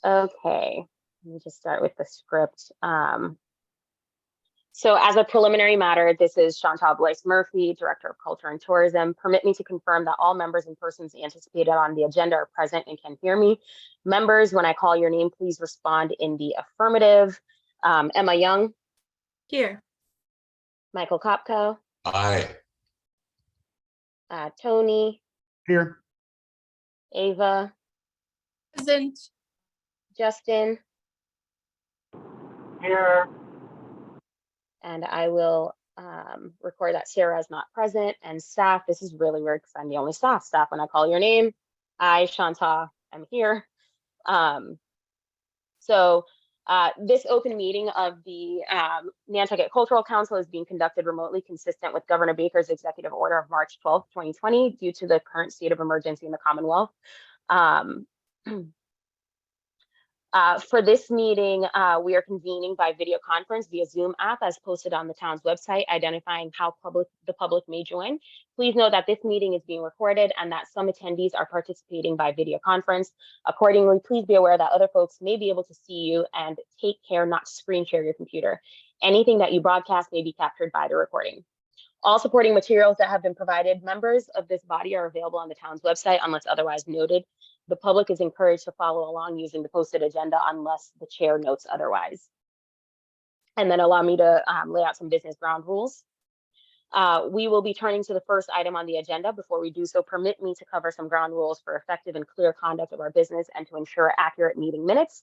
Okay, let me just start with the script. So as a preliminary matter, this is Chantal Blois Murphy, Director of Culture and Tourism. Permit me to confirm that all members and persons anticipated on the agenda are present and can hear me. Members, when I call your name, please respond in the affirmative. Emma Young. Here. Michael Kopko. Aye. Tony. Here. Ava. Present. Justin. Here. And I will record that Sarah is not present. And staff, this is really weird because I'm the only staff. Staff, when I call your name, I, Chantal, am here. This open meeting of the Nantucket Cultural Council is being conducted remotely, consistent with Governor Baker's executive order of March 12th, 2020, due to the current state of emergency in the Commonwealth. For this meeting, we are convening by video conference via Zoom app as posted on the town's website, identifying how the public may join. Please note that this meeting is being recorded and that some attendees are participating by video conference. Accordingly, please be aware that other folks may be able to see you, and take care not to screen share your computer. Anything that you broadcast may be captured by the recording. All supporting materials that have been provided members of this body are available on the town's website unless otherwise noted. The public is encouraged to follow along using the posted agenda unless the chair notes otherwise. And then allow me to lay out some business ground rules. We will be turning to the first item on the agenda. Before we do so, permit me to cover some ground rules for effective and clear conduct of our business and to ensure accurate meeting minutes.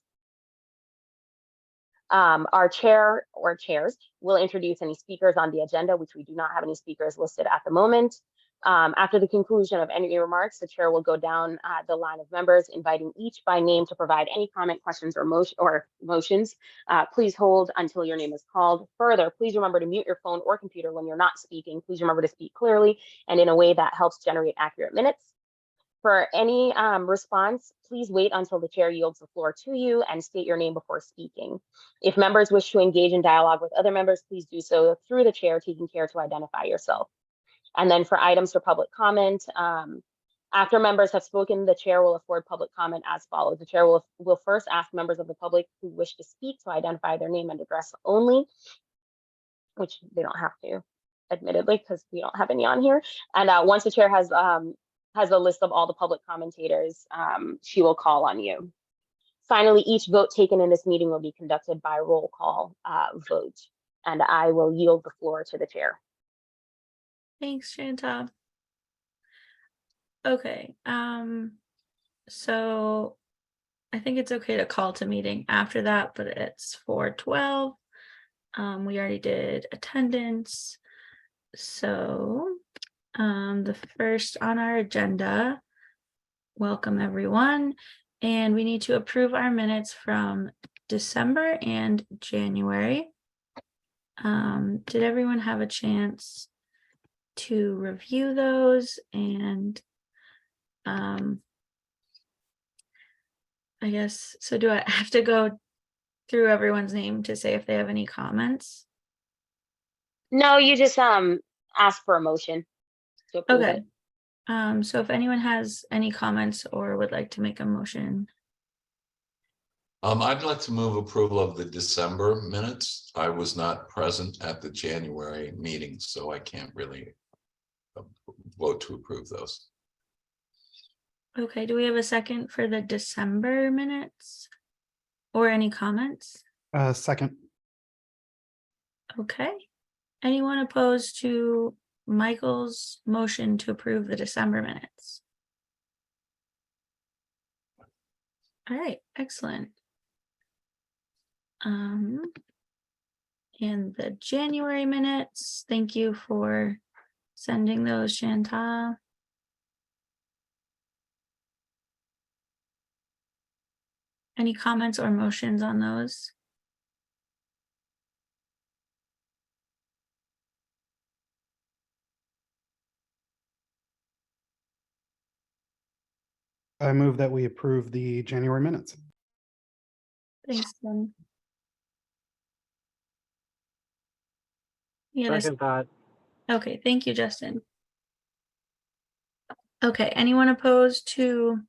Our chair or chairs will introduce any speakers on the agenda, which we do not have any speakers listed at the moment. After the conclusion of any remarks, the chair will go down the line of members, inviting each by name to provide any comment, questions, or motions. Please hold until your name is called. Further, please remember to mute your phone or computer when you're not speaking. Please remember to speak clearly and in a way that helps generate accurate minutes. For any response, please wait until the chair yields the floor to you and state your name before speaking. If members wish to engage in dialogue with other members, please do so through the chair, taking care to identify yourself. And then for items for public comment, after members have spoken, the chair will afford public comment as follows. The chair will first ask members of the public who wish to speak to identify their name and address only, which they don't have to, admittedly, because we don't have any on here. And once the chair has a list of all the public commentators, she will call on you. Finally, each vote taken in this meeting will be conducted by roll call vote, and I will yield the floor to the chair. Thanks, Chantal. Okay, so I think it's okay to call to meeting after that, but it's 4:12. We already did attendance. So the first on our agenda, welcome everyone. And we need to approve our minutes from December and January. Did everyone have a chance to review those? And I guess, so do I have to go through everyone's name to say if they have any comments? No, you just ask for a motion to approve Okay. it. So if anyone has any comments or would like to make a motion. I'd like to move approval of the December minutes. I was not present at the January meeting, so I can't really vote to approve those. Okay, do we have a second for the December minutes or any comments? Second. Okay. Anyone opposed to Michael's motion to approve the December minutes? All right, excellent. And the January minutes, thank you for sending those, Chantal. Any comments or motions on those? I move that we approve the January minutes. Thanks, Jen. Yeah, Second that. okay, thank you, Justin. Okay, anyone opposed to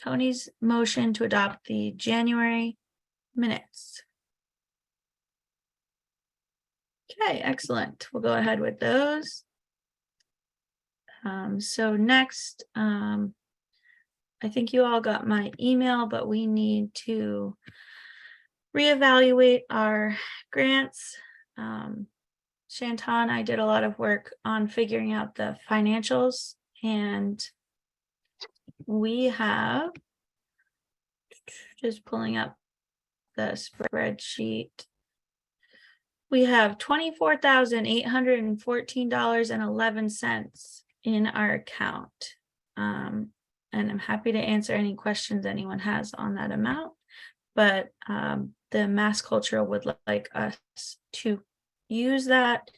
Tony's motion to adopt the January minutes. Okay, excellent. We'll go ahead with those. So next, I think you all got my email, but we need to reevaluate our grants. Shantan, I did a lot of work on figuring out the financials, and we have, just pulling up the spreadsheet. We have $24,814.11 in our account. And I'm happy to answer any questions anyone has on that amount. But the Mass Cultural would like us to use that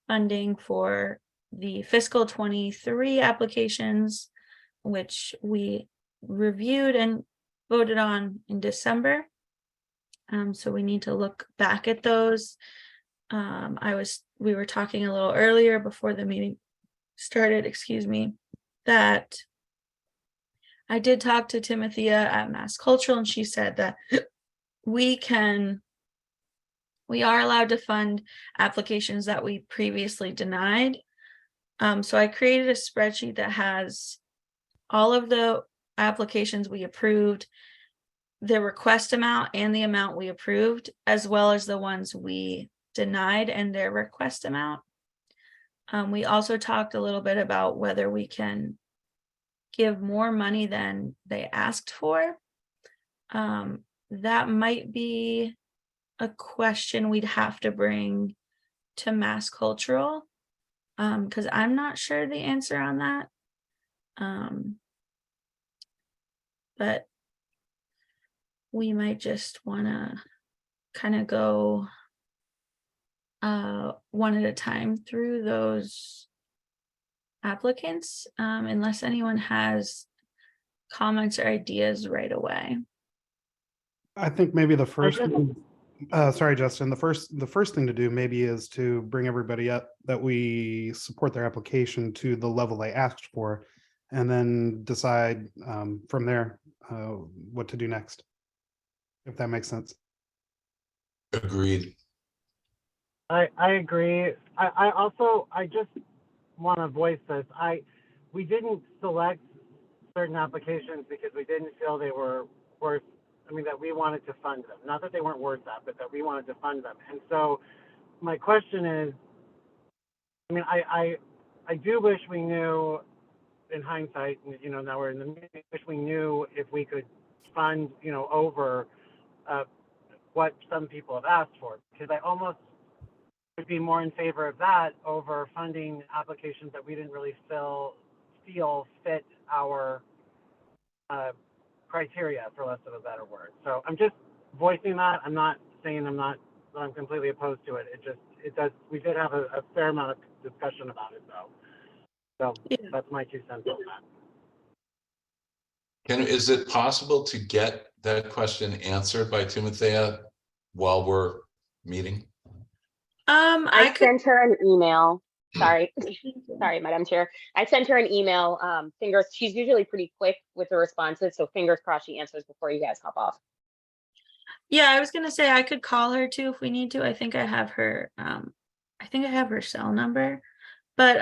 funding for the fiscal 23 applications, which we reviewed and voted on in December. So we need to look back at those. We were talking a little earlier before the meeting started, excuse me, that I did talk to Timothea at Mass Cultural, and she said that we are allowed to fund applications that we previously denied. So I created a spreadsheet that has all of the applications we approved, the request amount and the amount we approved, as well as the ones we denied and their request amount. We also talked a little bit about whether we can give more money than they asked for. That might be a question we'd have to bring to Mass Cultural, because I'm not sure the answer on that. But we might just want to kind of go one at a time through those applicants, unless anyone has comments or ideas right away. I think maybe the first, sorry, Justin, the first thing to do maybe is to bring everybody up that we support their application to the level they asked for, and then decide from there what to do next, if that makes sense. Agreed. I agree. I just want to voice this. We didn't select certain applications because we didn't feel they were worth, that we wanted to fund them. Not that they weren't worth that, but that we wanted to fund them. And so my question is, I do wish we knew in hindsight, now we're in the meeting, wish we knew if we could fund, over what some people have asked for, because I almost would be more in favor of that over funding applications that we didn't really feel fit our criteria, for less of a better word. So I'm just voicing that. I'm not saying I'm completely opposed to it. We did have a fair amount of discussion about it, though. So yeah. That's my 2 cents on that. Is it possible to get that question answered by Timothea while we're meeting? I sent her an email. Sorry, Madam Chair. I sent her an email. She's usually pretty quick with the responses, so fingers crossed she answers before you guys hop off. Yeah, I was gonna say I could call her too if we need to. I think I have her. I think I have her cell number. But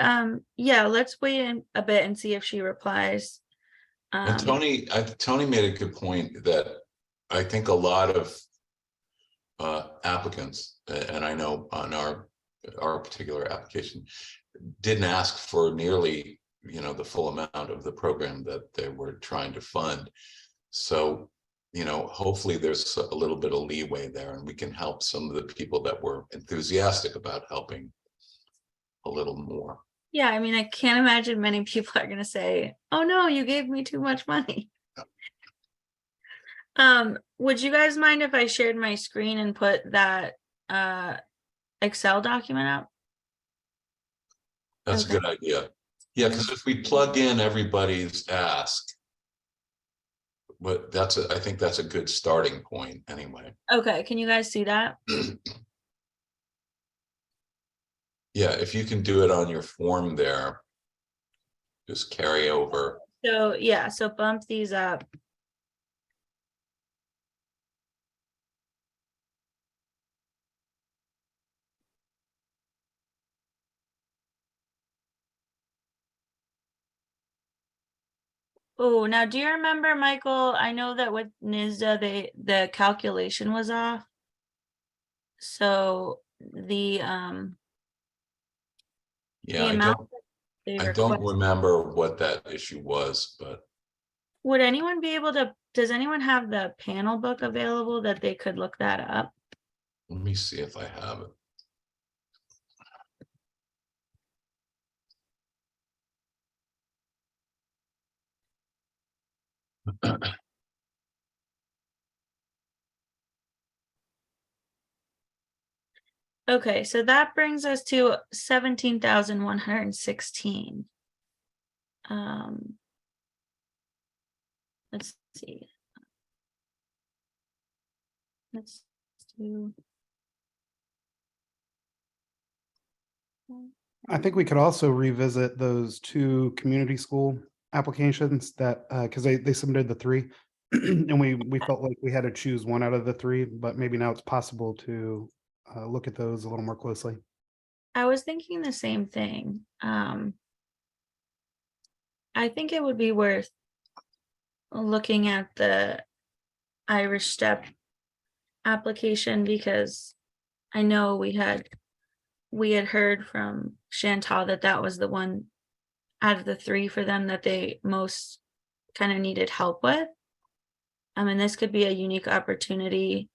yeah, let's wait a bit and see if she replies. And Tony made a good point that I think a lot of applicants, and I know on our particular application, didn't ask for nearly the full amount of the program that they were trying to fund. So hopefully there's a little bit of leeway there, and we can help some of the people that were enthusiastic about helping a little more. Yeah, I can't imagine many people are going to say, oh no, you gave me too much money. Would you guys mind if I shared my screen and put that Excel document up? That's okay. A good idea. Yeah, because if we plug in everybody's ask, but I think that's a good starting point anyway. Okay, can you guys see that? Yeah, if you can do it on your form there, just carry over. So yeah, so bump these up Oh, now do you remember, Michael? I know that with NISDA, the calculation was off. So the Yeah, amount that they I don't request, remember what that issue was, but would anyone be able to, does anyone have the panel book available that they could look that up? let me see if I have it. Okay, so that brings us to 17,116. Let's see. Let's do. I think we could also revisit those two community school applications that, because they submitted the three. And we felt like we had to choose one out of the three, but maybe now it's possible to look at those a little more closely. I was thinking the same thing. I think it would be worth looking at the Irish Step application because I know we had heard from Chantal that that was the one out of the three for them that they most kind of needed help with. And this could be a unique opportunity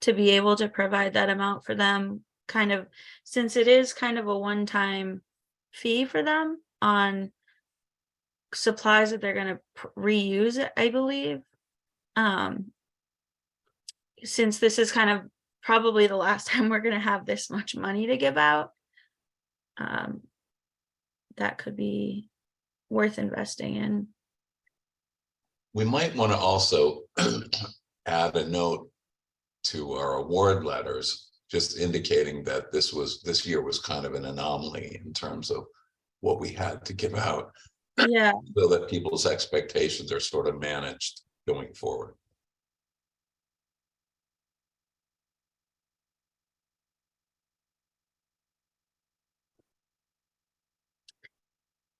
to be able to provide that amount for them, kind of, since it is kind of a one-time fee for them on supplies that they're going to reuse, I believe. Since this is kind of probably the last time we're going to have this much money to give out, that could be worth investing in. We might want to also add a note to our award letters, just indicating that this year was kind of an anomaly in terms of what we had to give out. Yeah. So that people's expectations are sort of managed going forward.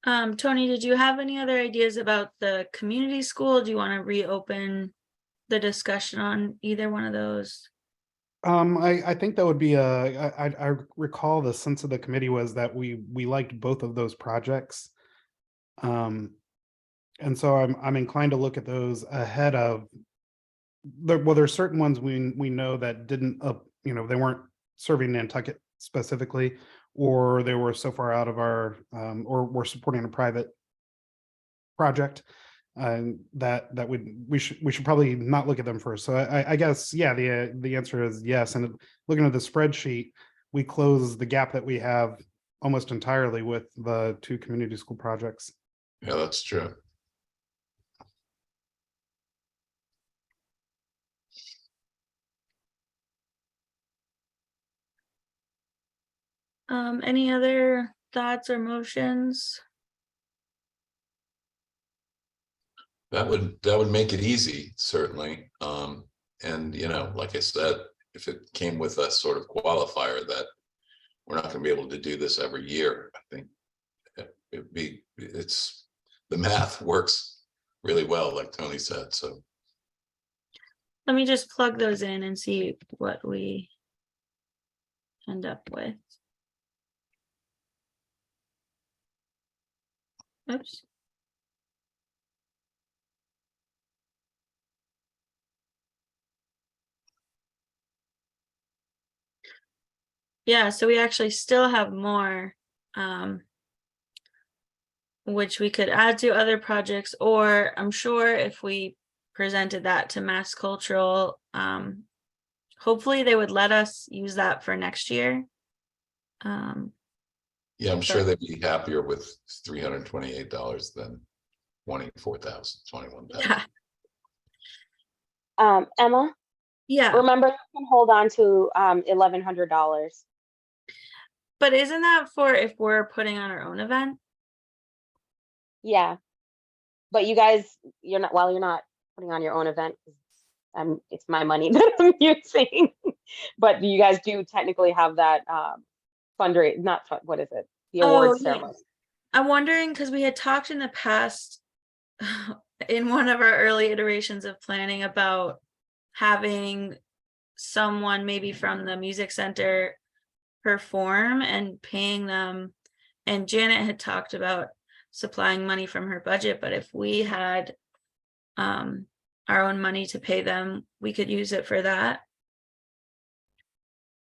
Tony, did you have any other ideas about the community school? Do you want to reopen the discussion on either one of those? I think that would be I recall the sense of the committee was that we liked both of those projects. And so I'm inclined to look at those ahead of there's certain ones we know that didn't they weren't serving Nantucket specifically, or they were so far out of our or we're supporting a private project that we should probably not look at them first. So I guess, yeah, the answer is yes. And looking at the spreadsheet, we close the gap that we have almost entirely with the two community school projects. Yeah, that's true. Any other thoughts or motions? That would make it easy, certainly. And like I said, if it came with a sort of qualifier that we're not going to be able to do this every year, I think it's the math works really well, like Tony said. So Let me just plug those in and see what we end up with. Oops. Yeah, so we actually still have more, which we could add to other projects, or I'm sure if we presented that to Mass Cultural, hopefully they would let us use that for next year. yeah, I'm sure they'd be happier with $328 than 24,000, 21,000. Yeah. Emma, Yeah, remember you can hold on to $1,100. but isn't that for if we're putting on our own event? Yeah, but you guys, you're not putting on your own event. It's my money that I'm using. But you guys do technically have that fundraise, what is it? The Oh, awards yeah. ceremony. I'm wondering because we had talked in the past in one of our early iterations of planning about having someone maybe from the music center perform and paying them. And Janet had talked about supplying money from her budget, but if we had our own money to pay them, we could use it for that.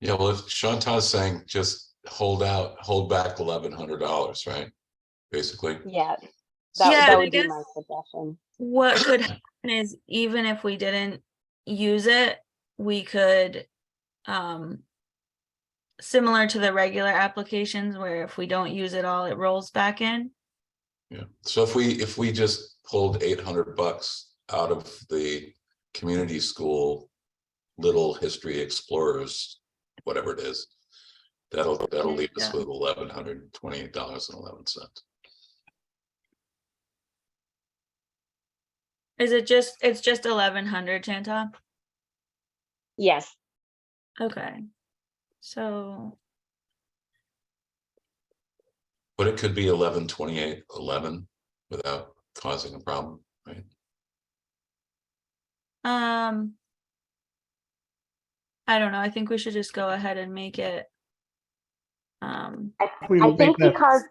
Yeah, well, if Chantal's saying just hold back $1,100, right? Basically. Yeah, Yeah, that I would be guess my suggestion. what could happen is even if we didn't use it, we could similar to the regular applications where if we don't use it all, it rolls back in. Yeah. So if we just pulled $800 out of the community school Little History Explorers, whatever it is, that'll leave us with $1,128.11. Is it just, it's just 1,100, Chantal? Yes. Okay. So But it could be 11/28/11 without causing a problem, right? I don't know. I think we should just go ahead and make it We I will think make that- because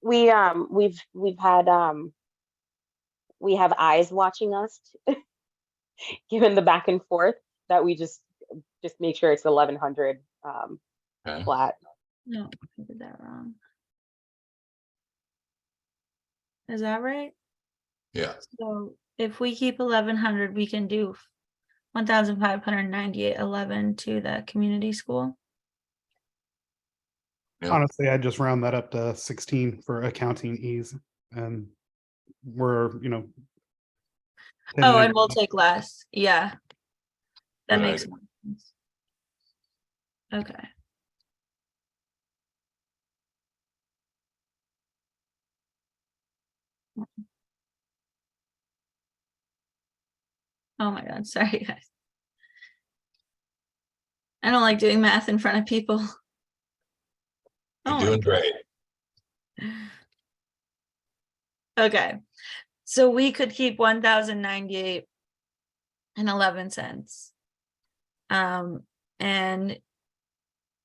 we've had we have eyes watching us given the back and forth, that we just make sure it's 1,100 Okay. flat. no, I did that wrong. Is that right? Yeah. So if we keep 1,100, we can do 1,598.11 to the community school. Yeah. Honestly, I just round that up to 16 for accounting ease, and we're, 10 Oh, minutes and we'll off. take less. Yeah. That Good makes idea. more sense. Okay. Oh my God, sorry guys. I don't like doing math in front of people. You're Oh my doing great. Okay, so we could keep 1,098.11. And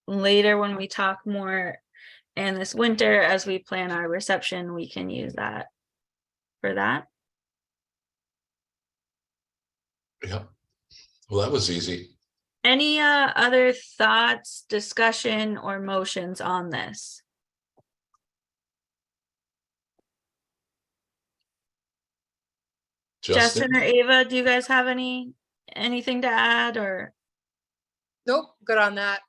later when we talk more in this winter, as we plan our reception, we can use that for that. Yeah. Well, that was easy. Any other thoughts, discussion, or motions on this? Justin or Ava, do you guys have anything to add or? Nope, good on that.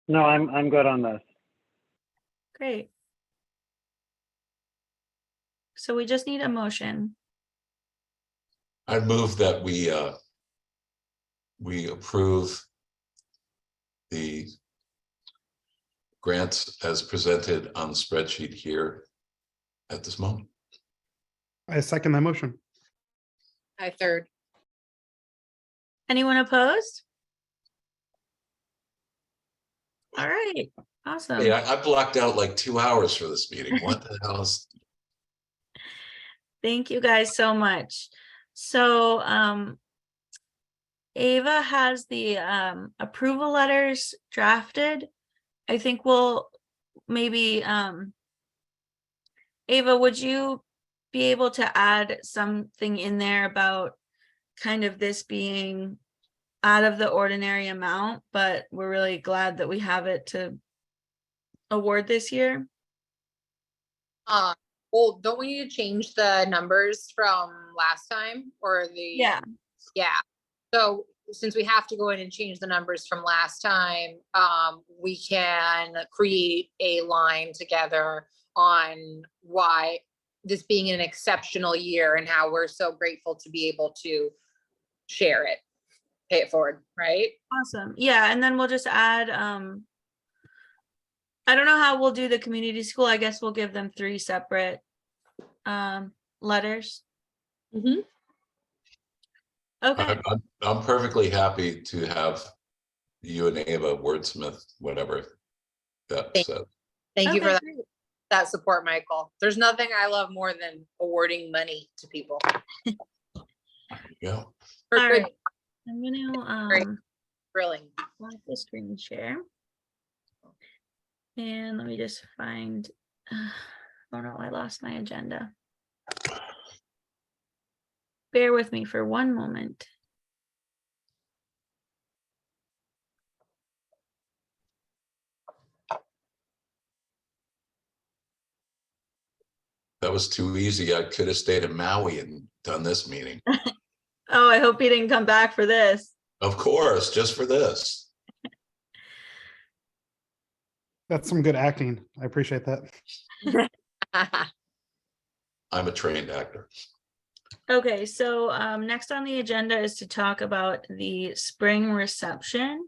No, I'm good on this. Great. So we just need a motion. I'd move that we approve the grants as presented on the spreadsheet here at this moment. I second that motion. I third. Anyone opposed? All right, awesome. Hey, I blocked out like 2 hours for this meeting. What the hell is? Thank you guys so much. So Ava has the approval letters drafted. I think we'll maybe Ava, would you be able to add something in there about kind of this being out of the ordinary amount, but we're really glad that we have it to award this year? Well, don't we need to change the numbers from last time or the? Yeah. Yeah. So since we have to go in and change the numbers from last time, we can create a line together on why this being an exceptional year and how we're so grateful to be able to share it, pay it forward, right? Awesome. Yeah, and then we'll just add I don't know how we'll do the community school. I guess we'll give them 3 separate letters. Mm-hmm. Okay. I'm perfectly happy to have you and Ava wordsmith whatever that said. Thank you for Okay, that. great. that support Michael. There's nothing I love more than awarding money to people. Yeah. For All good, right. I'm gonna Great. thrilling. lock the screen share. And let me just find, oh no, I lost my agenda. Bear with me for one moment. That was too easy. I could have stayed in Maui and done this meeting. Oh, I hope he didn't come back for this. Of course, just for this. That's some good acting. I appreciate that. I'm a trained actor. Okay, so next on the agenda is to talk about the spring reception.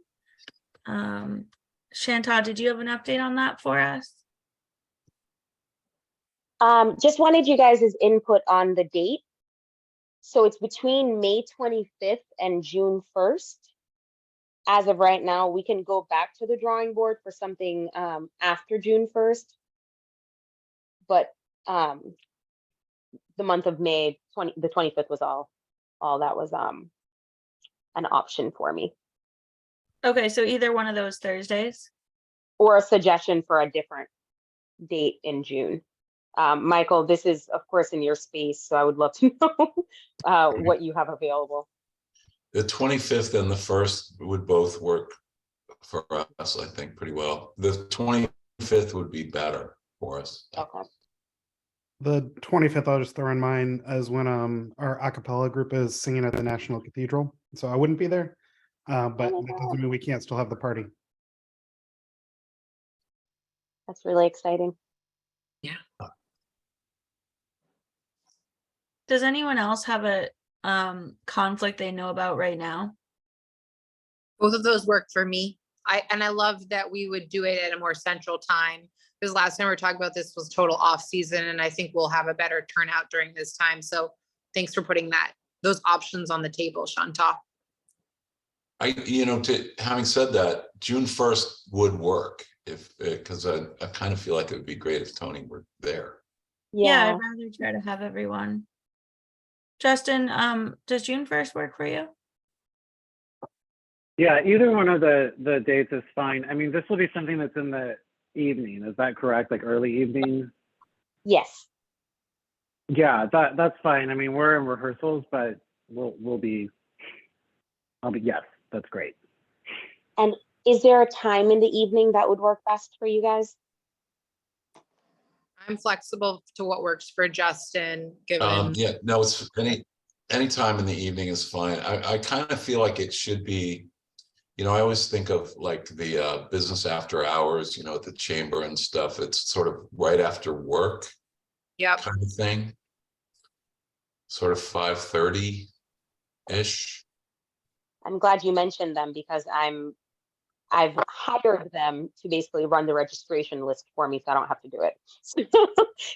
Chantal, did you have an update on that for us? Just wanted you guys' input on the date. So it's between May 25th and June 1st. As of right now, we can go back to the drawing board for something after June 1st. But the month of May, the 25th was all that was an option for me. Okay, so either one of those Thursdays. Or a suggestion for a different date in June. Michael, this is of course in your space, so I would love to know what you have available. The 25th and the 1st would both work for us, I think, pretty well. The 25th would be better for us. Okay. The 25th, I'll just throw in mine as when our a cappella group is singing at the National Cathedral. So I wouldn't be there, but my that God. doesn't mean we can't still have the party. That's really exciting. Does anyone else have a conflict they know about right now? Both of those work for me. I love that we would do it at a more central time. Because last time we were talking about this was total off season, and I think we'll have a better turnout during this time. So thanks for putting those options on the table, Chantal. Having said that, June 1st would work because I kind of feel like it would be great if Tony were there. Yeah, Yeah. I'd rather try to have everyone. Justin, does June 1st work for you? Yeah, either one of the dates is fine. I mean, this will be something that's in the evening. Is that correct? Like early evening? Yes. Yeah, that's fine. I mean, we're in rehearsals, but yes, that's great. And is there a time in the evening that would work best for you guys? I'm flexible to what works for Justin, given. Yeah, no, it's any time in the evening is fine. I kind of feel like it should be, I always think of like the business after hours, at the chamber and stuff. It's sort of right after work Yep. kind of thing. Sort of 5:30-ish. I'm glad you mentioned them because I've hired them to basically run the registration list for me, so I don't have to do it.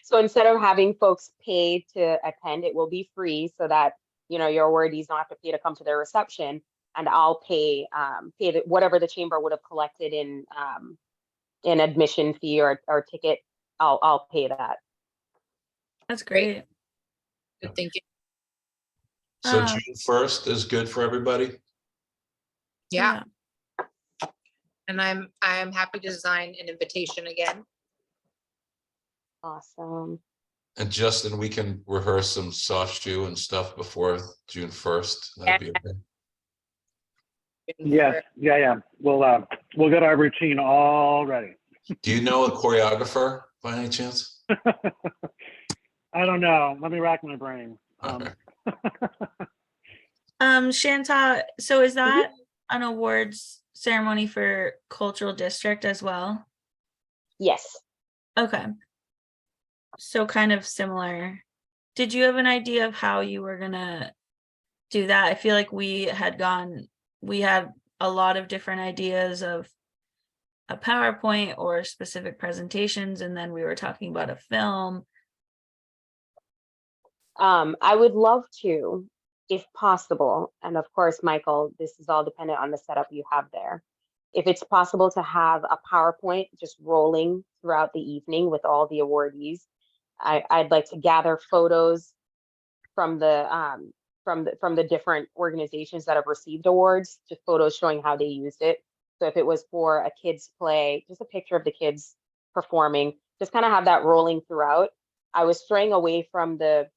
So instead of having folks pay to attend, it will be free so that your awardees don't have to pay to come to their reception, and I'll pay whatever the chamber would have collected in admission fee or ticket. I'll pay that. That's Great. great. Good thinking. So June 1st is good for everybody. Yeah. And I'm happy to design an invitation again. Awesome. And Justin, we can rehearse some soft shoe and stuff before June 1st. That'd be okay. Yes, yeah. We'll get our routine all ready. Do you know a choreographer by any chance? I don't know. Let me rack my brain. Okay. Shanta, so is that an awards ceremony for cultural district as well? Yes. Okay. So kind of similar. Did you have an idea of how you were gonna do that? I feel like we had a lot of different ideas of a PowerPoint or specific presentations, and then we were talking about a film. I would love to, if possible, and of course, Michael, this is all dependent on the setup you have there. if it's possible to have a PowerPoint just rolling throughout the evening with all the awardees. I'd like to gather photos from the different organizations that have received awards, just photos showing how they used it. So if it was for a kids play, just a picture of the kids performing, just kind of have that rolling throughout. I was straying away from the,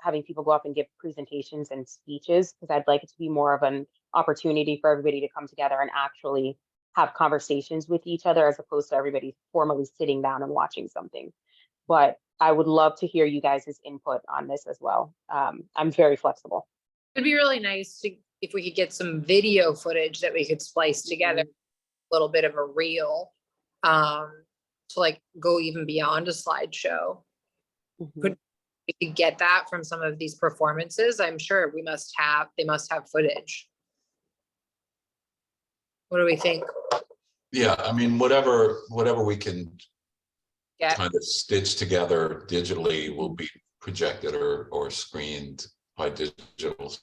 having people go up and give presentations and speeches, because I'd like it to be more of an opportunity for everybody to come together and actually have conversations with each other, as opposed to everybody formally sitting down and watching something. But I would love to hear you guys' input on this as well. I'm very flexible. It'd be really nice if we could get some video footage that we could splice together, a little bit of a reel, to like go even beyond a slideshow. Mhm. We could get that from some of these performances. I'm sure they must have footage. What do we think? Yeah, I mean, whatever we can Yeah, kind of stitch together digitally will be projected or screened by digital.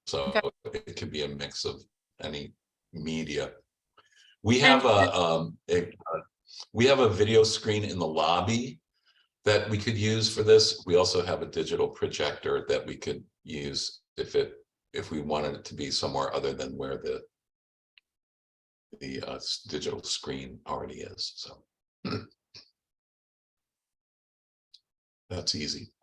So it could be a mix of any media. We have we have a video screen in the lobby that we could use for this. We also have a digital projector that we could use if we wanted it to be somewhere other than where the digital screen already is. So that's easy.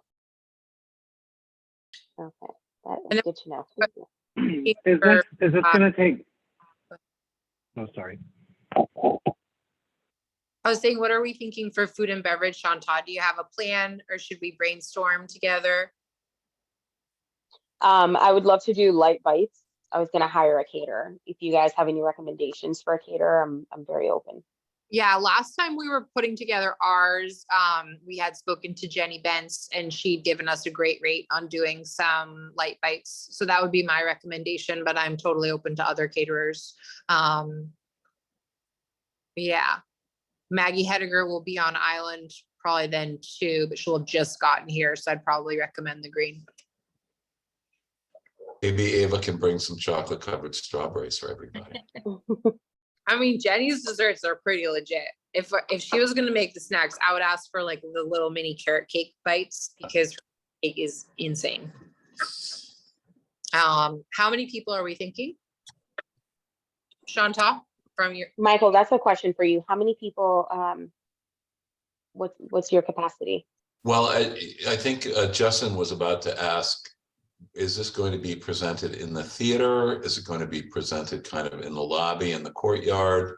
Okay, that is good to know. Thank you. Is this gonna take? Oh, sorry. I was saying, what are we thinking for food and beverage, Chantal? Do you have a plan, or should we brainstorm together? I would love to do light bites. I was gonna hire a caterer. If you guys have any recommendations for a caterer, I'm very open. Yeah, last time we were putting together ours, we had spoken to Jenny Bentz, and she'd given us a great rate on doing some light bites. So that would be my recommendation, but I'm totally open to other caterers. Yeah, Maggie Hediger will be on island probably then too, but she'll have just gotten here, so I'd probably recommend the green. Maybe Ava can bring some chocolate covered strawberries for everybody. I mean, Jenny's desserts are pretty legit. If she was gonna make the snacks, I would ask for like the little mini carrot cake bites, because her cake is insane. How many people are we thinking? Chantal, from your Michael, that's a question for you. How many people, what's your capacity? Well, I think Justin was about to ask, is this going to be presented in the theater? Is it going to be presented kind of in the lobby, in the courtyard?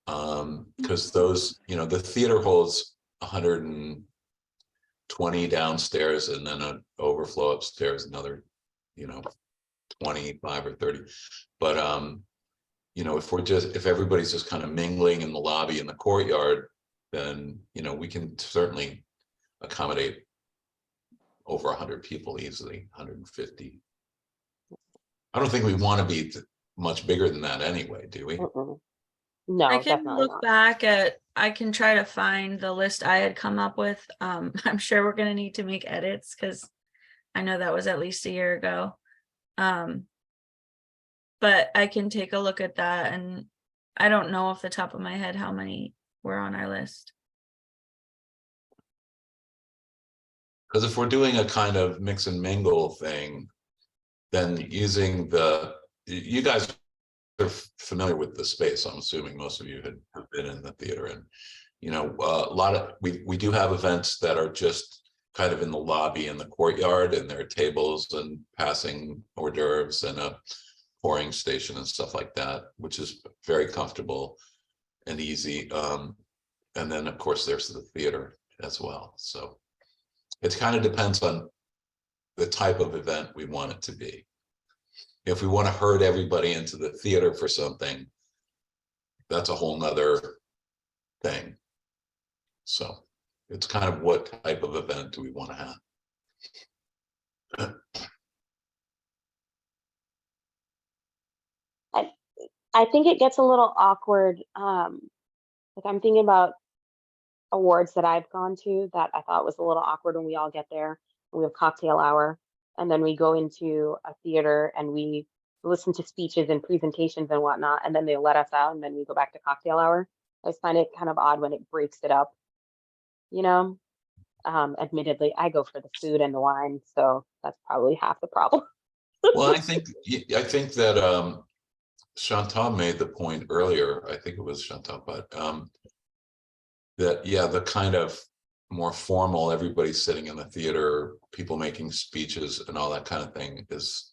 Because those, the theater holds 120 downstairs, and then an overflow upstairs, another, 25 or 30. But if everybody's just kind of mingling in the lobby, in the courtyard, then we can certainly accommodate over 100 people easily, 150. I don't think we want to be much bigger than that anyway, do we? No, I can definitely look not. back I can try to find the list I had come up with. I'm sure we're gonna need to make edits, because I know that was at least a year ago. But I can take a look at that, and I don't know off the top of my head how many were on our list. Because if we're doing a kind of mix and mingle thing, then using you guys are familiar with the space. I'm assuming most of you have been in the theater, and a lot of we do have events that are just kind of in the lobby, in the courtyard, and there are tables and passing hors d'oeuvres and a pouring station and stuff like that, which is very comfortable and easy. And then of course there's the theater as well. So it kind of depends on the type of event we want it to be. If we want to herd everybody into the theater for something, that's a whole nother thing. So it's kind of what type of event do we want to have? I think it gets a little awkward. Like I'm thinking about awards that I've gone to that I thought was a little awkward when we all get there. We have cocktail hour, and then we go into a theater and we listen to speeches and presentations and whatnot, and then they let us out, and then we go back to cocktail hour. I just find it kind of odd when it breaks it up, you know? Admittedly, I go for the food and the wine, so that's probably half the problem. Well, I think that Chantal made the point earlier, I think it was Chantal, but that, yeah, the kind of more formal, everybody sitting in the theater, people making speeches and all that kind of thing is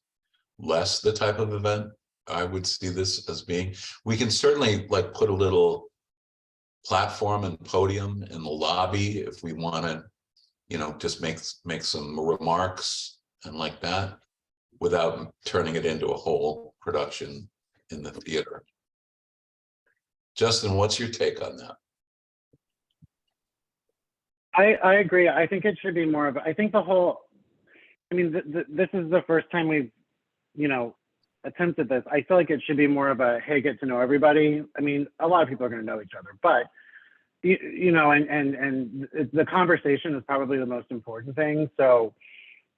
less the type of event I would see this as being. We can certainly like put a little platform and podium in the lobby if we want to, you know, just make some remarks and like that, without turning it into a whole production in the theater. Justin, what's your take on that? I agree. I think it should be more of, I think the whole, I mean, this is the first time we've, you know, attempted this. I feel like it should be more of a, hey, get to know everybody. I mean, a lot of people are going to know each other, but you know, and the conversation is probably the most important thing. So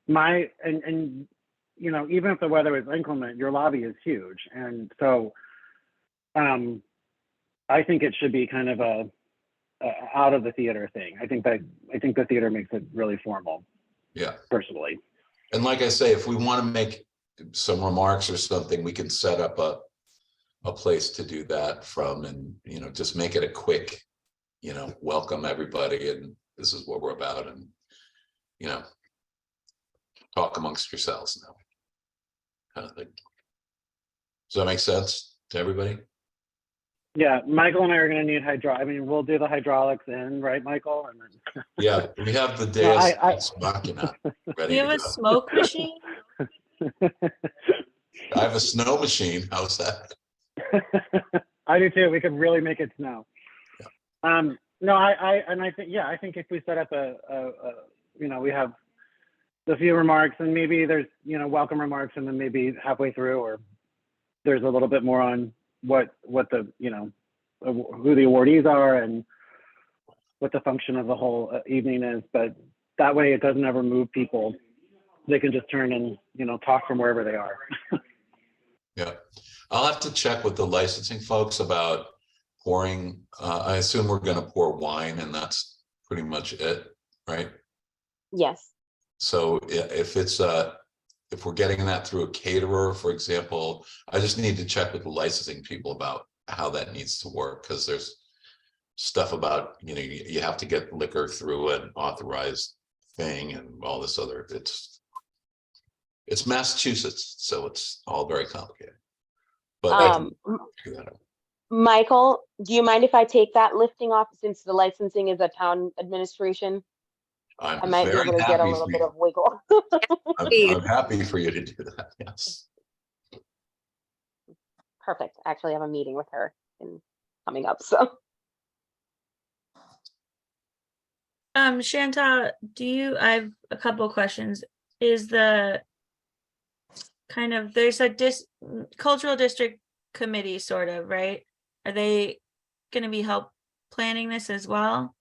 and you know, even if the weather is inclement, your lobby is huge. And so I think it should be kind of a out of the theater thing. I think the theater makes it really formal. Yeah. Personally. And like I say, if we want to make some remarks or something, we can set up a place to do that from, and, you know, just make it a quick, you know, welcome everybody, and this is what we're about, and, you know, talk amongst yourselves now, kind of thing. Does that make sense to everybody? Yeah, Michael and I are going to need I mean, we'll do the hydraulics in, right, Michael? And then Yeah, we have the No, Deus I- Ex Machina Do ready you to have a go. smoke machine? I have a snow machine. How's that? I do too. We could really make it snow. Yeah. No, I think, yeah, I think if we set up you know, we have the few remarks, and maybe there's, you know, welcome remarks, and then maybe halfway through, or there's a little bit more on what the, you know, who the awardees are and what the function of the whole evening is. But that way it doesn't ever move people. They can just turn and, you know, talk from wherever they are. Yeah, I'll have to check with the licensing folks about pouring. I assume we're going to pour wine, and that's pretty much it, right? Yes. So if it's if we're getting that through a caterer, for example, I just need to check with the licensing people about how that needs to work, because there's stuff about, you know, you have to get liquor through an authorized thing and all this other, it's Massachusetts, so it's all very complicated. But I can figure that out. Michael, do you mind if I take that lifting off, since the licensing is a town administration? I I'm might be very able to get a happy little for bit you. of wiggle. I'm happy for you to do that. Yes. Perfect. Actually, I have a meeting with her coming up, so. Shanta, I have a couple of questions. Is the kind of, there's a cultural district committee sort of, right? Are they going to be help planning this as well?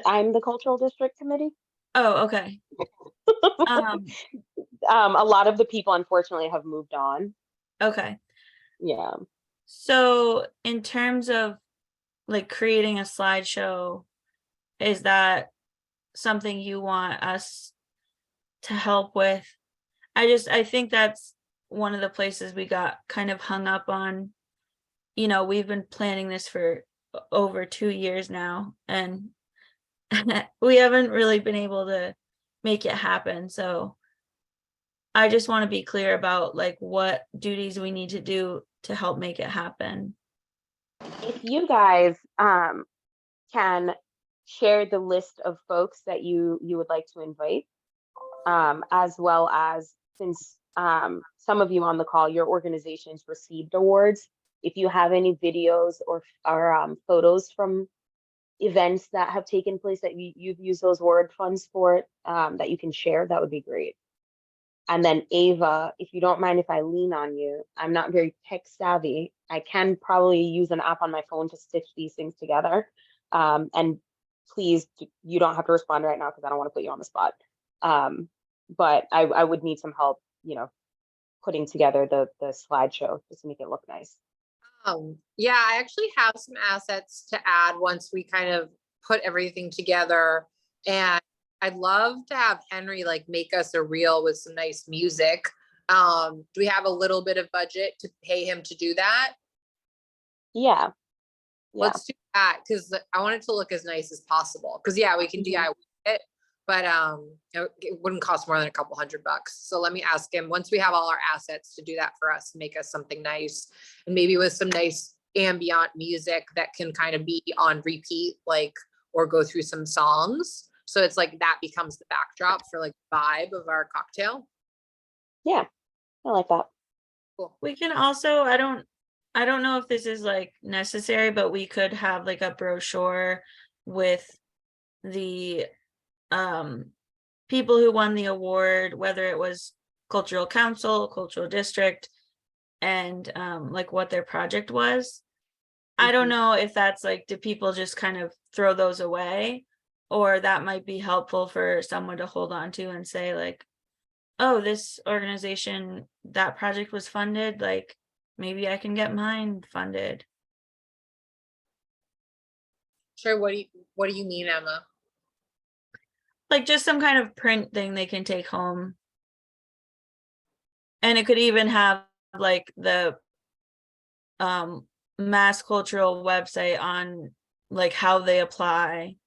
I'm the cultural district committee. Oh, okay. A lot of the people unfortunately have moved on. Okay. Yeah. So in terms of like creating a slideshow, is that something you want us to help with? I think that's one of the places we got kind of hung up on. You know, we've been planning this for over 2 years now, and we haven't really been able to make it happen. So I just want to be clear about like what duties we need to do to help make it happen. If you guys can share the list of folks that you would like to invite, as well as, since some of you on the call, your organizations received awards. If you have any videos or photos from events that have taken place that you've used those award funds for, that you can share, that would be great. And then Ava, if you don't mind if I lean on you, I'm not very tech savvy. I can probably use an app on my phone to stitch these things together. And please, you don't have to respond right now because I don't want to put you on the spot. But I would need some help, you know, putting together the slideshow just to make it look nice. Yeah, I actually have some assets to add once we kind of put everything together. And I'd love to have Henry like make us a reel with some nice music. Do we have a little bit of budget to pay him to do that? Yeah. Let's do that, because I want it to look as nice as possible. Because yeah, we can DIY it, but it wouldn't cost more than a couple $100. So let me ask him, once we have all our assets, to do that for us, make us something nice, and maybe with some nice ambient music that can kind of be on repeat, like, or go through some songs. So it's like that becomes the backdrop for like vibe of our cocktail. Yeah, I like that. Cool. We can also, I don't know if this is like necessary, but we could have like a brochure with the people who won the award, whether it was cultural council, cultural district, and like what their project was. I don't know if that's like, do people just kind of throw those away, or that might be helpful for someone to hold on to and say like, oh, this organization, that project was funded, like maybe I can get mine funded. Sure. What do you mean, Emma? Like just some kind of print thing they can take home. And it could even have like the Mass Cultural website on like how they apply.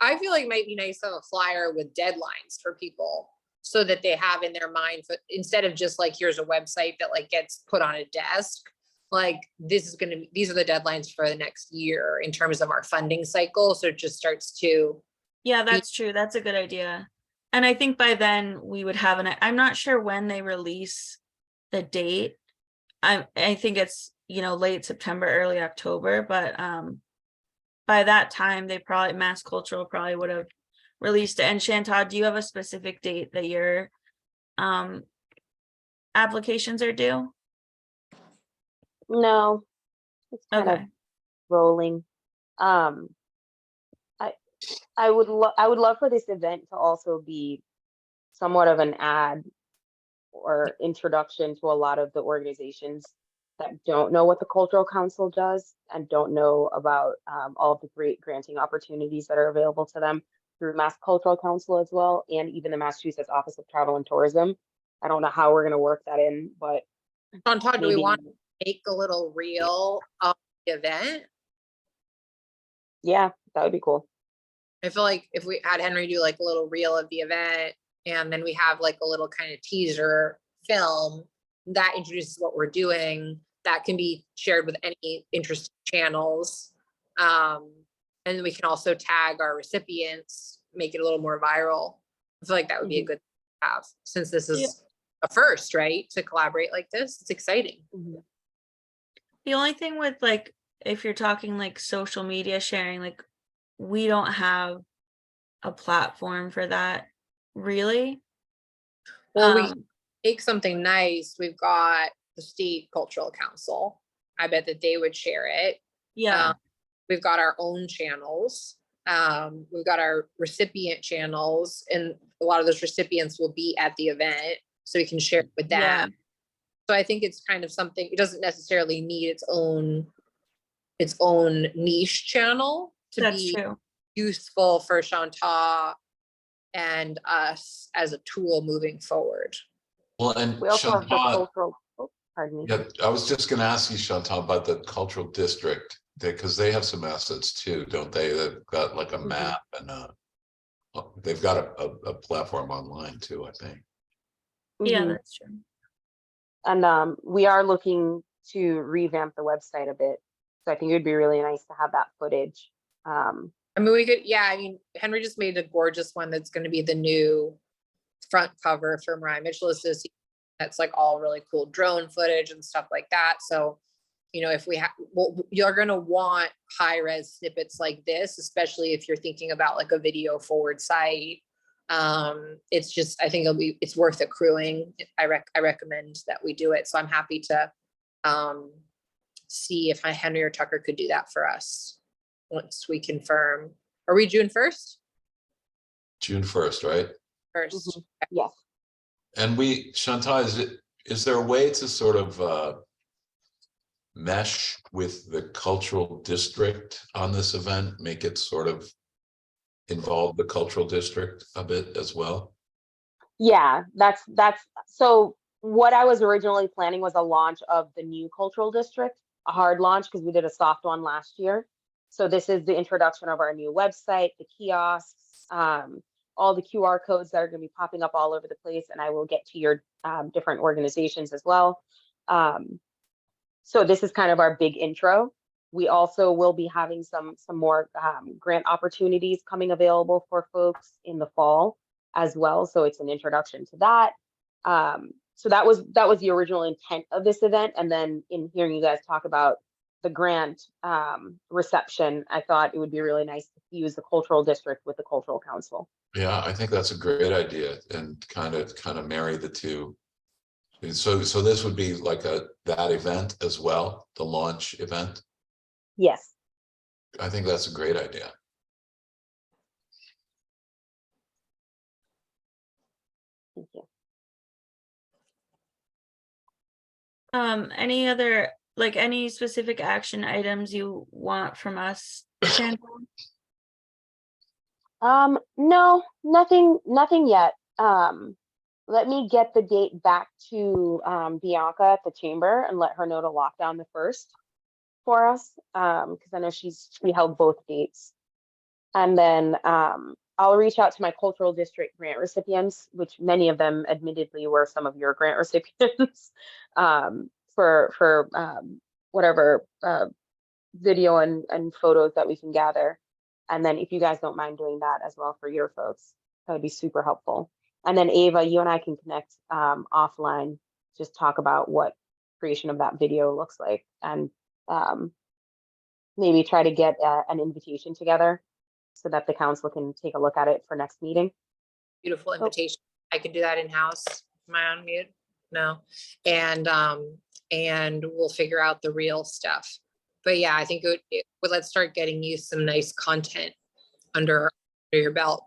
I feel like it might be nice to have a flyer with deadlines for people, so that they have in their mind, but instead of just like, here's a website that like gets put on a desk, like these are the deadlines for the next year in terms of our funding cycle. So it just starts to. Yeah, that's true. That's a good idea. And I think by then we would have I'm not sure when they release the date. I think it's, late September, early October, but by that time Mass Cultural probably would have released it. And Chantal, do you have a specific date that your applications are due? No, it's kind of rolling. I would love for this event to also be somewhat of an ad or introduction to a lot of the organizations that don't know what the Cultural Council does and don't know about all of the great granting opportunities that are available to them through Mass Cultural Council as well, and even the Massachusetts Office of Travel and Tourism. I don't know how we're going to work that in, but Todd, do we want to make a little reel of the event? Yeah, that would be cool. I feel like if we had Henry do like a little reel of the event, and then we have like a little kind of teaser film that introduces what we're doing, that can be shared with any interested channels. And then we can also tag our recipients, make it a little more viral. I feel like that would be a good thing to have, since this is a first, right? To collaborate like this, it's exciting. The only thing with like, if you're talking like social media sharing, like we don't have a platform for that, really. Well, we make something nice. We've got the State Cultural Council. I bet that they would share it. Yeah. We've got our own channels. We've got our recipient channels, and a lot of those recipients will be at the event, so we can share it with them. Yeah. So I think it's kind of something, it doesn't necessarily need its own niche channel to That's be true. useful for Chantal and us as a tool moving forward. Well, and We also have the Chantal, cultural, pardon me. yeah, I was just going to ask you, Chantal, about the cultural district, because they have some assets too, don't they? They've got like a map and they've got a platform online too, I think. Yeah, that's true. And we are looking to revamp the website a bit. So I think it would be really nice to have that footage. I mean, we could, yeah, I mean, Henry just made a gorgeous one that's going to be the new front cover for Mariah Mitchell Association. That's like all really cool drone footage and stuff like that. So, if we have, well, you're going to want high res snippets like this, especially if you're thinking about like a video forward site. It's just, I think it's worth accruing. I recommend that we do it. So I'm happy to see if Henry or Tucker could do that for us once we confirm. Are we June 1st? June 1st, right? 1st. Yes. And Chantal, Is there a way to sort of mesh with the cultural district on this event, make it sort of involve the cultural district a bit as well? Yeah, that's so what I was originally planning was a launch of the new cultural district, a hard launch because we did a soft one last year. So this is the introduction of our new website, the kiosks, all the QR codes that are going to be popping up all over the place, and I will get to your different organizations as well. So this is kind of our big intro. We also will be having some more grant opportunities coming available for folks in the fall as well. So it's an introduction to that. So that was the original intent of this event. And then in hearing you guys talk about the grant reception, I thought it would be really nice to use the cultural district with the cultural council. Yeah, I think that's a great idea, and kind of marry the two. So this would be like that event as well, the launch event. Yes. I think that's a great idea. Thank you. Any other, like, any specific action items you want from us, Chantal? No, nothing yet. Let me get the date back to Bianca at the chamber and let her know to lock down the first for us, because I know she held both dates. And then I'll reach out to my cultural district grant recipients, which many of them admittedly were some of your grant recipients, for whatever video and photos that we can gather. And then if you guys don't mind doing that as well for your folks, that would be super helpful. And then Ava, you and I can connect offline, just talk about what creation of that video looks like, and maybe try to get an invitation together so that the council can take a look at it for next meeting. Beautiful invitation. I could do that in-house. Am I on mute? No. And we'll figure out the real stuff. But yeah, I think let's start getting you some nice content under your belt.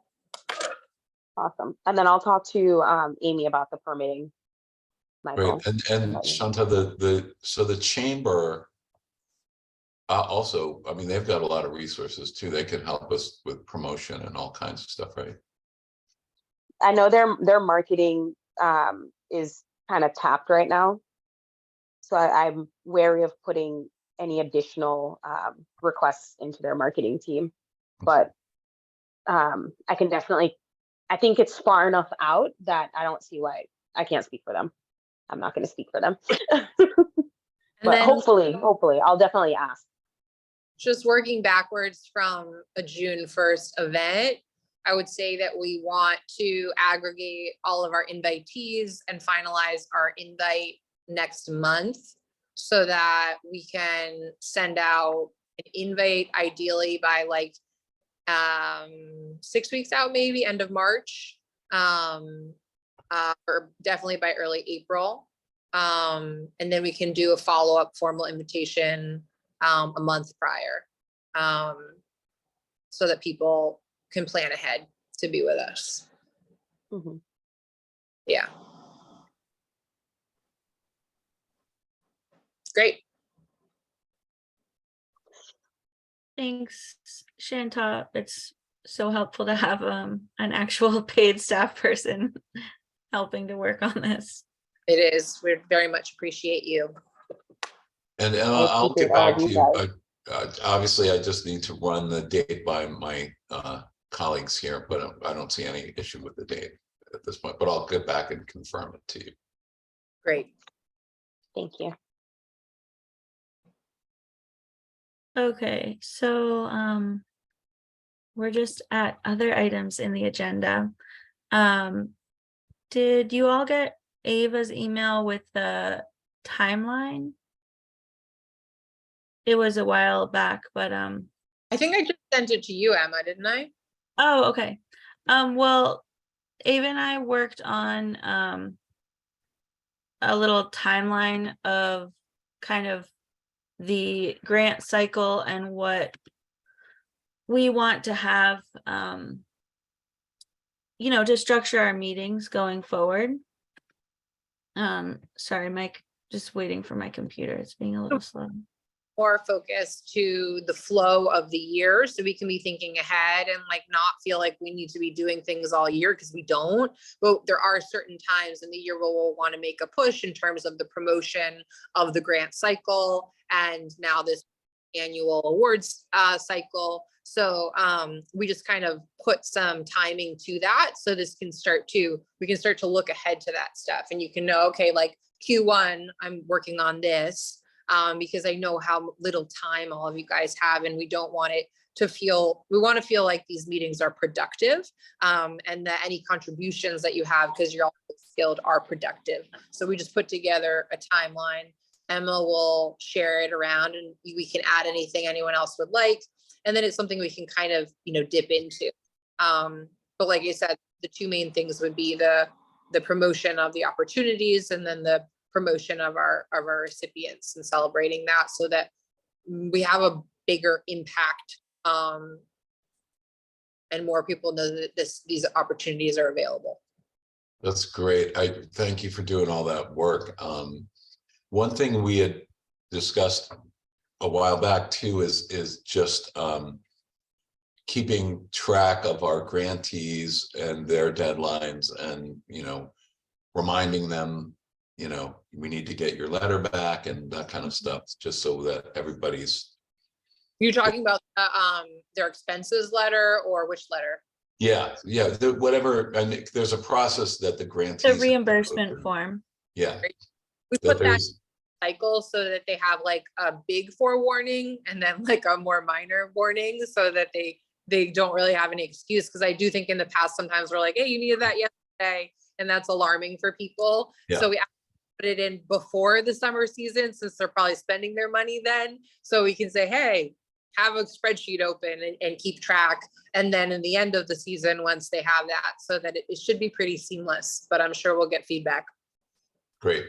Awesome. And then I'll talk to Amy about the permitting. Michael. Right, and Shanta, the chamber also, I mean, they've got a lot of resources too. They can help us with promotion and all kinds of stuff, right? I know their marketing is kind of tapped right now, so I'm wary of putting any additional requests into their marketing team. But I can definitely, I think it's far enough out that I don't see why I can't speak for them. I'm not going to speak for them. But then, hopefully, I'll definitely ask. Just working backwards from a June 1st event, I would say that we want to aggregate all of our invitees and finalize our invite next month so that we can send out an invite ideally by like 6 weeks out, maybe end of March, or definitely by early April. And then we can do a follow-up formal invitation a month prior, so that people can plan ahead to be with us. Mm-hmm. Yeah. Great. Thanks, Shanta. It's so helpful to have an actual paid staff person helping to work on this. It is. We very much appreciate you. And I'll get back to you. Obviously, I just need to run the date by my colleagues here, but I don't see any issue with the date at this point, but I'll get back and confirm it to you. Great. Thank you. Okay, so we're just at other items in the agenda. Did you all get Ava's email with the timeline? It was a while back, but I think I just sent it to you, Emma, didn't I? oh, okay. Well, Ava and I worked on a little timeline of kind of the grant cycle and what we want to have, you know, to structure our meetings going forward. Sorry, Mike, just waiting for my computer. It's being a little slow. More focus to the flow of the year, so we can be thinking ahead and like not feel like we need to be doing things all year, because we don't. But there are certain times in the year where we'll want to make a push in terms of the promotion of the grant cycle, and now this annual awards cycle. So we just kind of put some timing to that, so we can start to look ahead to that stuff, and you can know, okay, like Q1 I'm working on this, because I know how little time all of you guys have, and we want to feel like these meetings are productive, and that any contributions that you have, because you're all skilled, are productive. So we just put together a timeline. Emma will share it around, and we can add anything anyone else would like. And then it's something we can kind of, dip into. But like I said, the two main things would be the promotion of the opportunities, and then the promotion of our recipients, and celebrating that, so that we have a bigger impact, and more people know that these opportunities are available. That's great. I thank you for doing all that work. One thing we had discussed a while back too is just keeping track of our grantees and their deadlines, and reminding them, we need to get your letter back and that kind of stuff, just so that everybody's. You're talking about their expenses letter, or which letter? Yeah, whatever. And there's a process that the grantees. The reimbursement form. Yeah. We put that cycle so that they have like a big forewarning, and then like a more minor warning, so that they don't really have any excuse. Because I do think in the past, sometimes we're like, hey, you needed that yesterday, and that's alarming for people. Yeah. So we put it in before the summer season, since they're probably spending their money then. So we can say, hey, have a spreadsheet open and keep track. And then in the end of the season, once they have that, so that it should be pretty seamless, but I'm sure we'll get feedback. Great.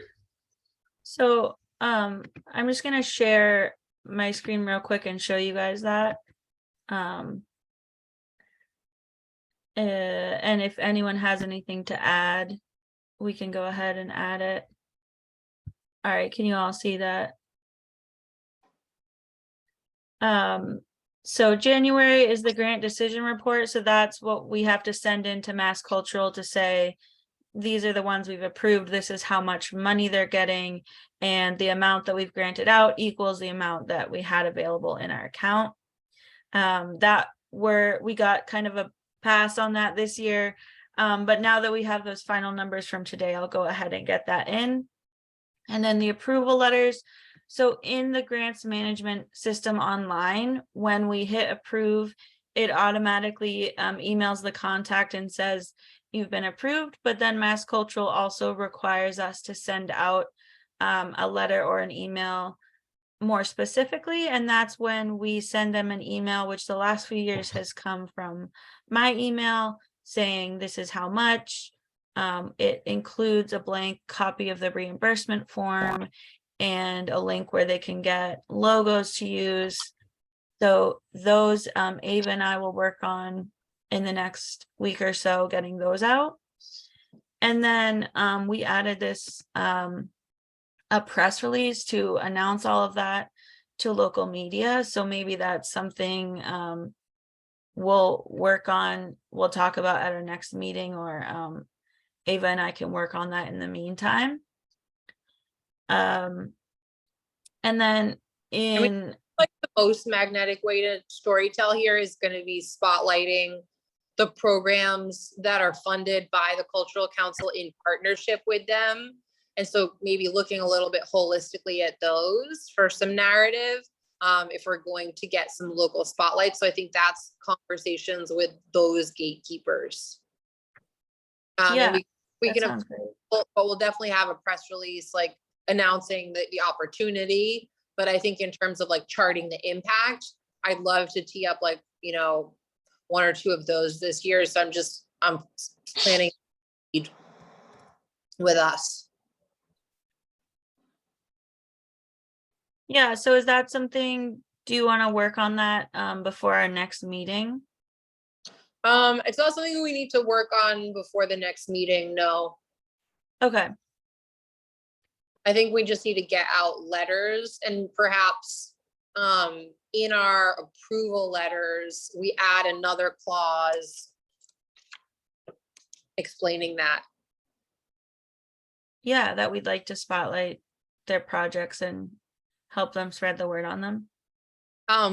So I'm just gonna share my screen real quick and show you guys that. And if anyone has anything to add, we can go ahead and add it. All right, can you all see that? So January is the grant decision report. So that's what we have to send into Mass Cultural to say, these are the ones we've approved. This is how much money they're getting. And the amount that we've granted out equals the amount that we had available in our account. We got kind of a pass on that this year. But now that we have those final numbers from today, I'll go ahead and get that in. And then the approval letters. So in the grants management system online, when we hit approve, it automatically emails the contact and says, you've been approved. But then Mass Cultural also requires us to send out a letter or an email more specifically. And that's when we send them an email, which the last few years has come from my email, saying this is how much. It includes a blank copy of the reimbursement form and a link where they can get logos to use. So those Ava and I will work on in the next week or so, getting those out. And then we added this a press release to announce all of that to local media. So maybe that's something we'll work on, we'll talk about at our next meeting, or Ava and I can work on that in the meantime. And then like the most magnetic way to storytell here is going to be spotlighting the programs that are funded by the Cultural Council in partnership with them. And so maybe looking a little bit holistically at those for some narrative, if we're going to get some local spotlight. So I think that's conversations with those gatekeepers. Yeah, we can, sounds great. but we'll definitely have a press release like announcing the opportunity. But I think in terms of like charting the impact, I'd love to tee up like, one or two of those this year. So I'm planning with us. Yeah, so is that something, do you want to work on that before our next meeting? It's not something we need to work on before the next meeting, no. Okay. I think we just need to get out letters and perhaps in our approval letters, we add another clause explaining that. Yeah, that we'd like to spotlight their projects and help them spread the word on them.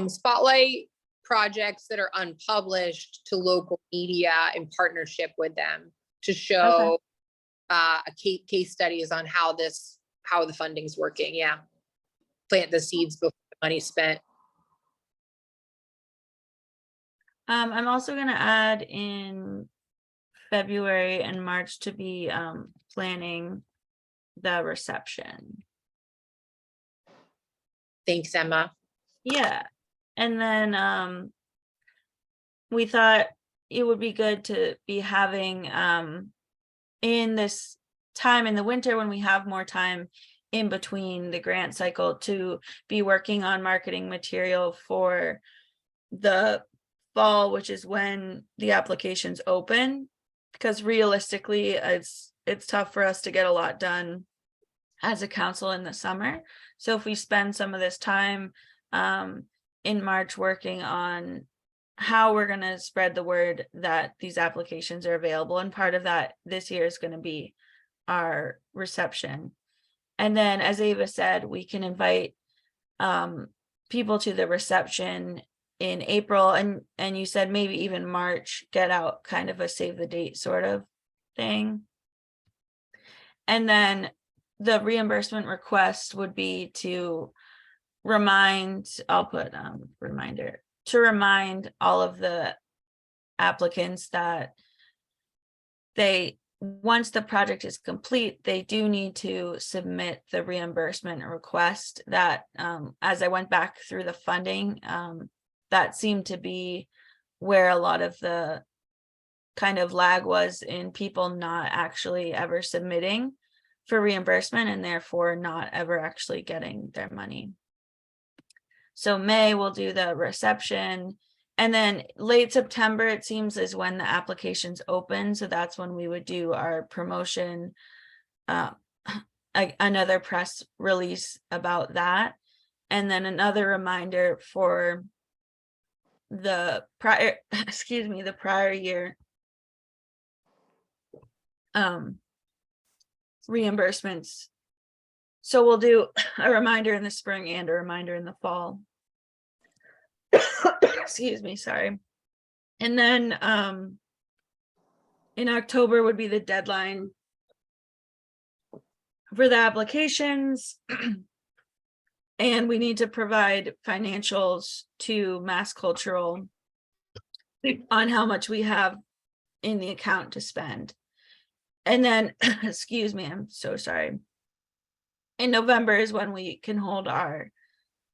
Spotlight projects that are unpublished to local media in partnership with them to show a case studies on how the funding's working. Yeah. Plant the seeds before the money's spent. I'm also gonna add in February and March to be planning the reception. Thanks, Emma. Yeah, and then we thought it would be good to be having in this time in the winter when we have more time in between the grant cycle to be working on marketing material for the fall, which is when the applications open, because realistically it's tough for us to get a lot done as a council in the summer. So if we spend some of this time in March working on how we're going to spread the word that these applications are available, and part of that this year is going to be our reception. And then, as Ava said, we can invite people to the reception in April, and you said maybe even March, get out kind of a save the date sort of thing. And then the reimbursement request would be to remind, I'll put reminder, to remind all of the applicants that once the project is complete, they do need to submit the reimbursement request. That as I went back through the funding, that seemed to be where a lot of the kind of lag was in people not actually ever submitting for reimbursement and therefore not ever actually getting their money. So May we'll do the reception, and then late September, it seems, is when the applications open. So that's when we would do our promotion, another press release about that. And then another reminder for the prior, the prior year reimbursements. So we'll do a reminder in the spring and a reminder in the fall. Excuse me, sorry. And then in October would be the deadline for the applications. And we need to provide financials to Mass Cultural on how much we have in the account to spend. And then, excuse me, I'm so sorry. In November is when we can hold our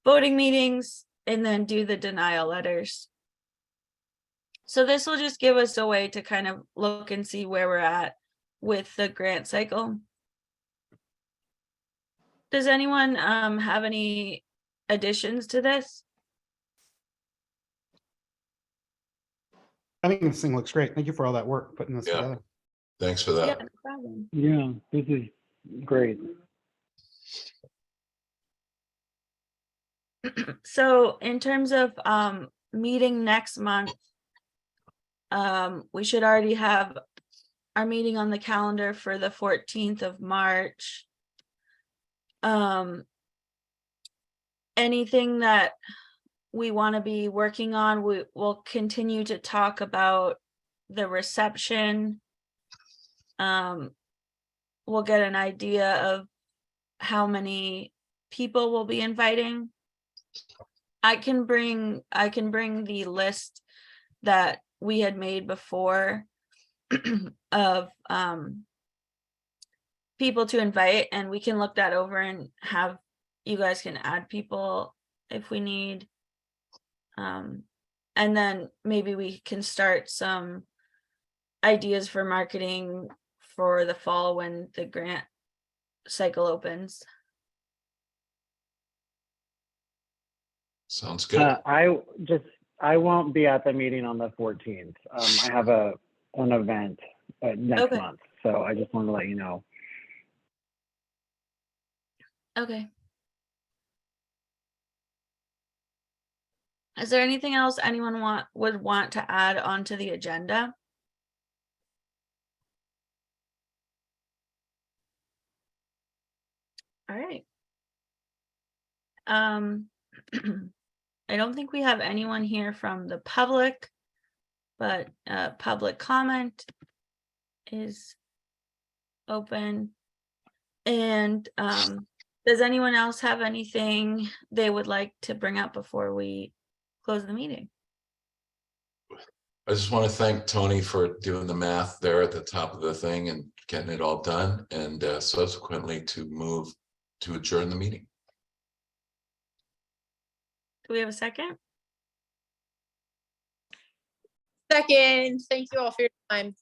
voting meetings and then do the denial letters. So this will just give us a way to kind of look and see where we're at with the grant cycle. Does anyone have any additions to this? I think this thing looks great. Thank you for all that work putting this Yeah. together. Thanks for Yeah, that. no problem. Yeah, this is great. So in terms of meeting next month, we should already have our meeting on the calendar for the 14th of March. Anything that we want to be working on, we will continue to talk about the reception. We'll get an idea of how many people we'll be inviting. I can bring the list that we had made before of people to invite, and we can look that over and have you guys can add people if we need. And then maybe we can start some ideas for marketing for the fall when the grant cycle opens. Sounds good. I won't be at the meeting on the 14th. I have an event next Okay. month, so I just wanted to let you know. Okay. Is there anything else anyone would want to add onto the agenda? All right. I don't think we have anyone here from the public, but public comment is open. And does anyone else have anything they would like to bring up before we close the meeting? I just want to thank Tony for doing the math there at the top of the thing and getting it all done, and subsequently to move to adjourn the meeting. Do we have a second? Second, thank you all for your time.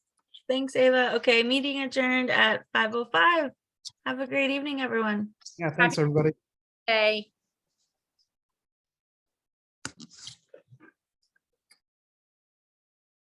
Thanks, Ava. Okay, meeting adjourned at 5:05. Have a great evening, everyone. Yeah, thanks, everybody. Okay.